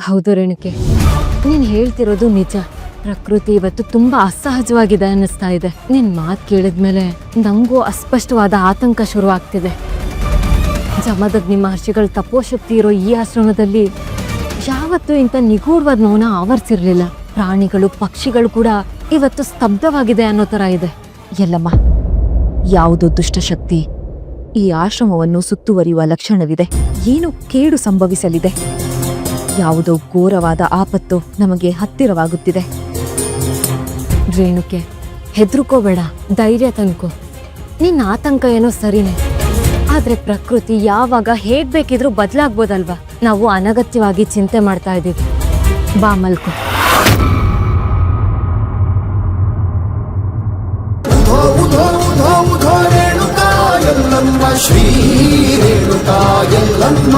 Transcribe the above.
ಹೌದು ರೇಣುಕೆ, ನೀನ್ ಹೇಳ್ತಿರೋದು ನಿಜ. ಪ್ರಕೃತಿ ಇವತ್ತು ತುಂಬಾ ಅಸಹಜವಾಗಿದೆ ಅನ್ನಿಸ್ತಾ ಇದೆ. ನಿನ್ ಮಾತು ಕೇಳಿದ್ಮೇಲೆ ನಂಗೂ ಅಸ್ಪಷ್ಟವಾದ ಆತಂಕ ಶುರುವಾಗ್ತಿದೆ. ಜಮದಗ್ನಿ ಮಹರ್ಷಿಗಳ ತಪೋಶಕ್ತಿ ಇರೋ ಈ ಆಶ್ರಮದಲ್ಲಿ ಯಾವತ್ತೂ ಇಂಥ ನಿಗೂಢವಾದ ಮೌನ ಆವರಿಸಿರ್ಲಿಲ್ಲ. ಪ್ರಾಣಿಗಳು ಪಕ್ಷಿಗಳು ಕೂಡ ಇವತ್ತು ಸ್ತಬ್ಧವಾಗಿದೆ ಅನ್ನೋ ತರ ಇದೆ. ಎಲ್ಲಮ್ಮ, ಯಾವುದೋ ದುಷ್ಟಶಕ್ತಿ ಈ ಆಶ್ರಮವನ್ನು ಸುತ್ತುವರಿಯುವ ಲಕ್ಷಣವಿದೆ. ಏನು ಕೇಡು ಸಂಭವಿಸಲಿದೆ. ಯಾವುದೋ ಘೋರವಾದ ಆಪತ್ತು ನಮಗೆ ಹತ್ತಿರವಾಗುತ್ತಿದೆ. ರೇಣುಕೆ, ಹೆದರ್ಕೋಬೇಡ, ಧೈರ್ಯ ತಂದ್ಕೋ. ನಿನ್ನ ಆತಂಕ ಏನೋ ಸರಿನೇ, ಆದ್ರೆ ಪ್ರಕೃತಿ ಯಾವಾಗ ಹೇಗ್ ಬೇಕಿದ್ರೂ ಬದಲಾಗ್ಬೋದಲ್ವಾ? ನಾವು ಅನಗತ್ಯವಾಗಿ ಚಿಂತೆ ಮಾಡ್ತಾ ಇದ್ದೀವಿ. ಬಾ ಮಲ್ಕೋ. ರೇಣುಕಾ ಯಲ್ಲಮ್ಮ ಶ್ರೀ ರೇಣುಕಾ ಯಲ್ಲಮ್ಮ.